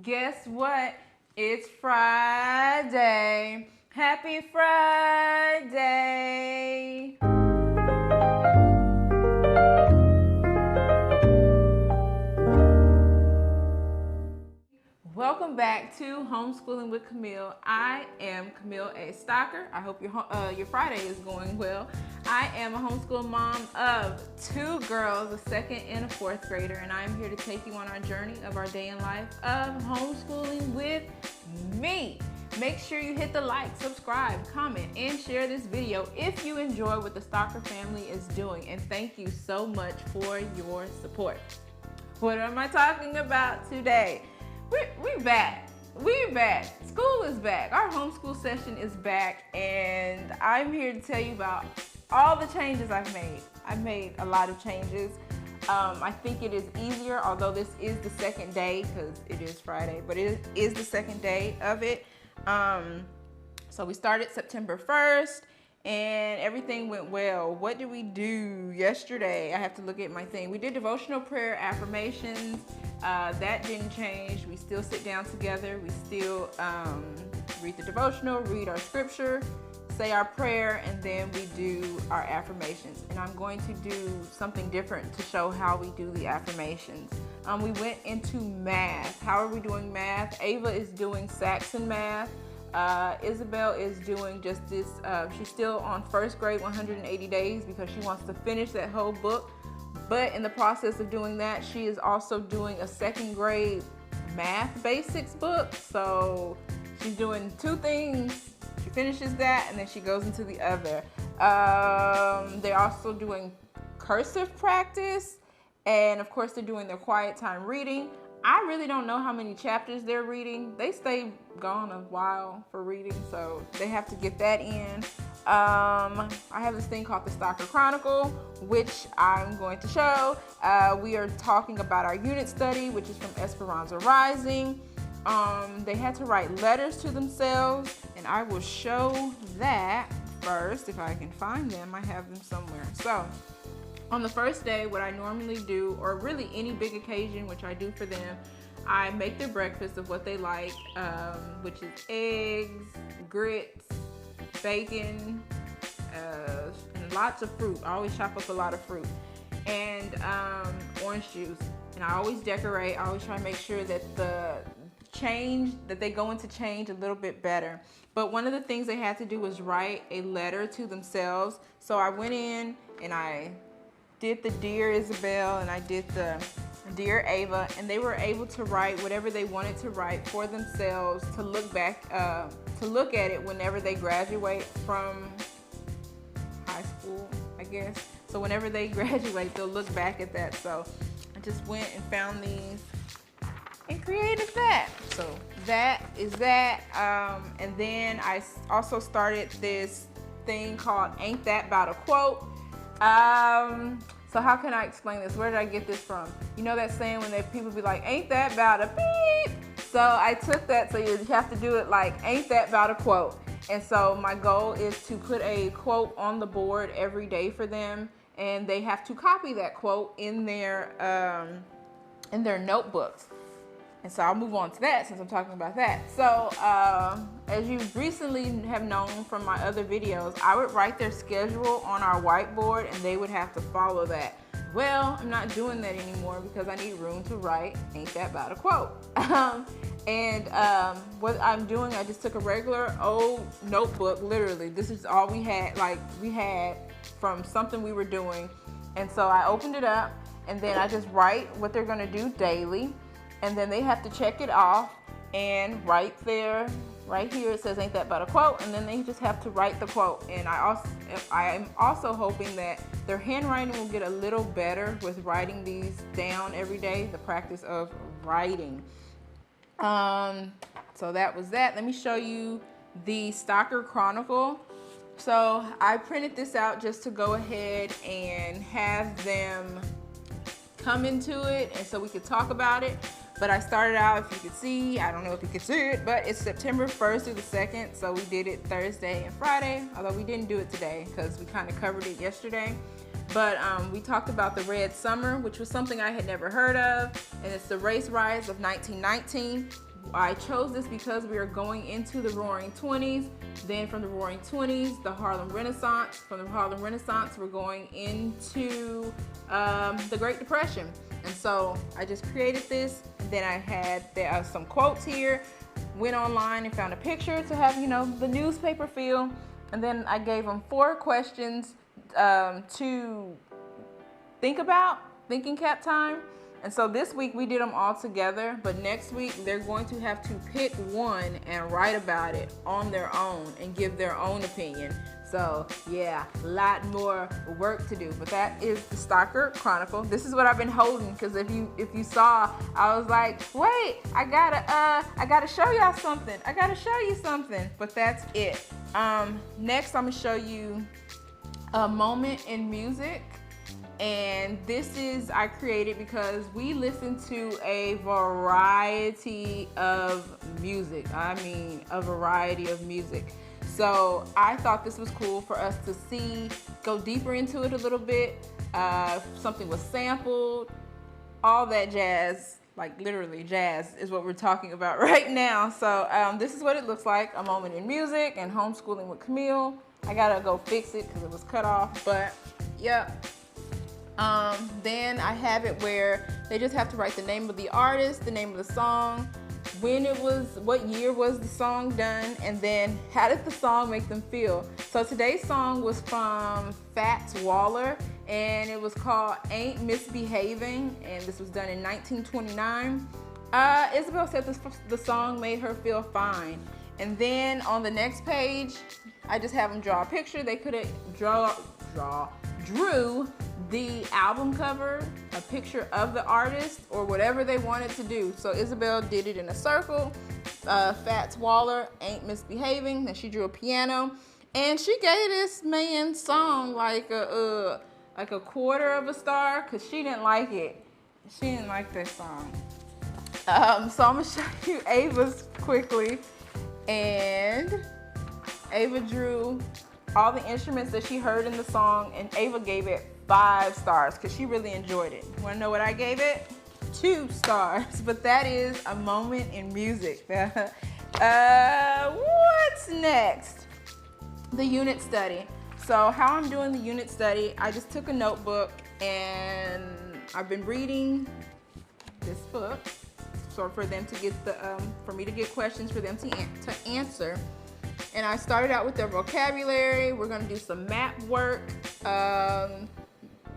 Guess what? It's Friday. Happy Friday. Welcome back to Homeschooling with Camille. I am Camille A. Stalker. I hope your Friday is going well. I am a homeschool mom of 2 girls, a 2nd and a 4th grader, and I am here to take you on our journey of our day in life of homeschooling with me. Make sure you hit the like, subscribe, comment, and share this video if you enjoy what the Stalker family is doing. And thank you so much for your support. What am I talking about today? We're back. We're back. School is back. Our homeschool session is back, and I'm here to tell you about all the changes I've made. I've made a lot of changes. I think it is easier, although this is the 2nd day because it is Friday, but it is the 2nd day of it. So we started September 1st. And everything went well. What did we do yesterday? I have to look at my thing. We did devotional prayer affirmations. That didn't change. We still sit down together. We still read the devotional, read our scripture, say our prayer, and then we do our affirmations. And I'm going to do something different to show how we do the affirmations. We went into math. How are we doing math? Ava is doing Saxon math. Isabel is doing just this, she's still on 1st grade 180 days because she wants to finish that whole book. But in the process of doing that, she is also doing a 2nd grade math basics book. So she's doing 2 things. She finishes that and then she goes into the other. They're also doing cursive practice. And of course they're doing their quiet time reading. I really don't know how many chapters they're reading. They stay gone a while for reading, so they have to get that in. I have this thing called the Stalker Chronicle, which I'm going to show. We are talking about our unit study, which is from Esperanza Rising. They had to write letters to themselves, and I will show that first if I can find them. I have them somewhere. So on the first day, what I normally do, or really any big occasion, which I do for them, I make their breakfast of what they like, which is eggs, grits, bacon, and lots of fruit. I always chop up a lot of fruit, and orange juice. And I always decorate. I always try to make sure that they go into change a little bit better. But one of the things they had to do was write a letter to themselves. So I went in and I did the Dear Isabel and I did the Dear Ava, and they were able to write whatever they wanted to write for themselves to look back, to look at it whenever they graduate from high school, I guess. So whenever they graduate, they'll look back at that. So I just went and found these and created that. So that is that. And then I also started this thing called Ain't That About a Quote. So how can I explain this? Where did I get this from? You know that saying when people be like, ain't that about a beep? So I took that, so you have to do it like, ain't that about a quote? And so my goal is to put a quote on the board every day for them, and they have to copy that quote in their notebooks. And so I'll move on to that since I'm talking about that. So as you recently have known from my other videos, I would write their schedule on our whiteboard and they would have to follow that. Well, I'm not doing that anymore because I need room to write Ain't That About a Quote. What I'm doing, I just took a regular old notebook, literally. This is all we had, from something we were doing. And so I opened it up and then I just write what they're gonna do daily. And then they have to check it off, and right here it says Ain't That About a Quote, and then they just have to write the quote. And I am also hoping that their handwriting will get a little better with writing these down every day, the practice of writing. So that was that. Let me show you the Stalker Chronicle. So I printed this out just to go ahead and have them come into it, and so we could talk about it. But I started out, if you could see, I don't know if you could see it, but it's September 1st through the 2nd. So we did it Thursday and Friday, although we didn't do it today because we kind of covered it yesterday. But we talked about the Red Summer, which was something I had never heard of. And it's the race riots of 1919. I chose this because we are going into the Roaring 20s. Then from the Roaring 20s, the Harlem Renaissance. From the Harlem Renaissance, we're going into the Great Depression. And so I just created this. Then I had some quotes here. Went online and found a picture to have, the newspaper feel. And then I gave them 4 questions to think about, thinking cap time. And so this week we did them all together, but next week they're going to have to pick one and write about it on their own and give their own opinion. So yeah, a lot more work to do, but that is the Stalker Chronicle. This is what I've been holding, because if you saw, I was like, wait, I gotta show y'all something. I gotta show you something, but that's it. Next I'm gonna show you a moment in music. And this is, I created because we listen to a variety of music. I mean, a variety of music. So I thought this was cool for us to see, go deeper into it a little bit. Something was sampled, all that jazz, like literally jazz is what we're talking about right now. So this is what it looks like, a moment in music and homeschooling with Camille. I gotta go fix it because it was cut off, but yep. Then I have it where they just have to write the name of the artist, the name of the song, when it was, what year was the song done, and then how did the song make them feel. So today's song was from Fats Waller, and it was called Ain't Misbehaving, and this was done in 1929. Isabel said the song made her feel fine. And then on the next page, I just have them draw a picture. They could have drew the album cover, a picture of the artist, or whatever they wanted to do. So Isabel did it in a circle. Fats Waller, Ain't Misbehaving. Then she drew a piano, and she gave this man's song like a quarter of a star because she didn't like it. She didn't like that song. So I'm gonna show you Ava's quickly. And Ava drew all the instruments that she heard in the song, and Ava gave it 5 stars because she really enjoyed it. Want to know what I gave it? 2 stars. But that is a moment in music. What's next? The unit study. So how I'm doing the unit study, I just took a notebook and I've been reading this book. So for them to get for me to get questions for them to answer. And I started out with their vocabulary. We're gonna do some map work.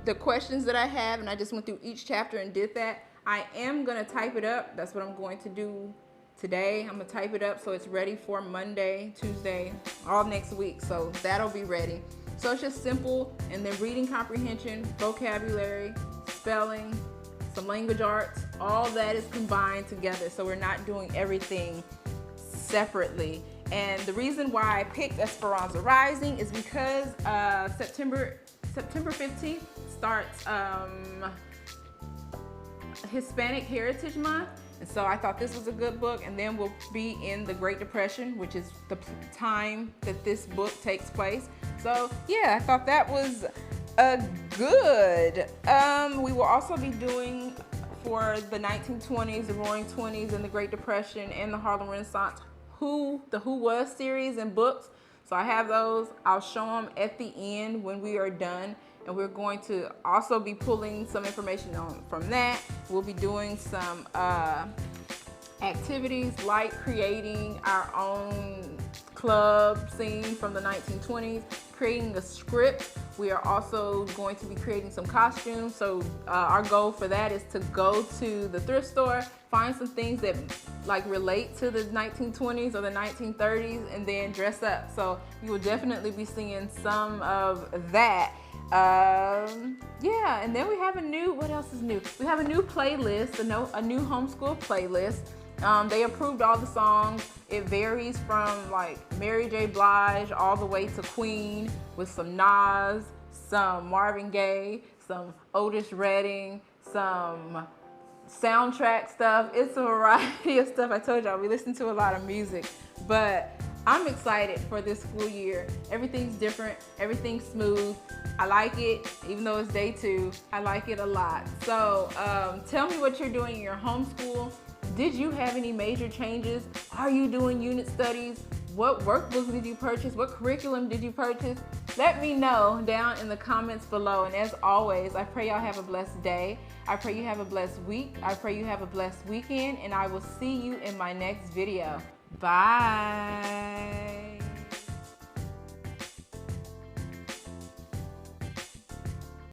The questions that I have, and I just went through each chapter and did that. I am gonna type it up. That's what I'm going to do today. I'm gonna type it up so it's ready for Monday, Tuesday, all next week. So that'll be ready. So it's just simple, and then reading comprehension, vocabulary, spelling, some language arts, all that is combined together. So we're not doing everything separately. And the reason why I picked Esperanza Rising is because September 15th starts Hispanic Heritage Month. And so I thought this was a good book, and then we'll be in the Great Depression, which is the time that this book takes place. So yeah, I thought that was good. We will also be doing, for the 1920s, the Roaring 20s, and the Great Depression, and the Harlem Renaissance, the Who Was series and books. So I have those. I'll show them at the end when we are done. And we're going to also be pulling some information from that. We'll be doing some activities like creating our own club scene from the 1920s, creating a script. We are also going to be creating some costumes. So our goal for that is to go to the thrift store, find some things that like relate to the 1920s or the 1930s, and then dress up. So you will definitely be seeing some of that. Yeah, and then we have what else is new? We have a new playlist, a new homeschool playlist. They approved all the songs. It varies from like Mary J. Blige all the way to Queen, with some Nas, some Marvin Gaye, some Otis Redding, some soundtrack stuff. It's a variety of stuff. I told y'all we listen to a lot of music, but I'm excited for this school year. Everything's different, everything's smooth. I like it, even though it's day 2, I like it a lot. So tell me what you're doing in your homeschool. Did you have any major changes? Are you doing unit studies? What workbooks did you purchase? What curriculum did you purchase? Let me know down in the comments below. And as always, I pray y'all have a blessed day. I pray you have a blessed week. I pray you have a blessed weekend. And I will see you in my next video. Bye.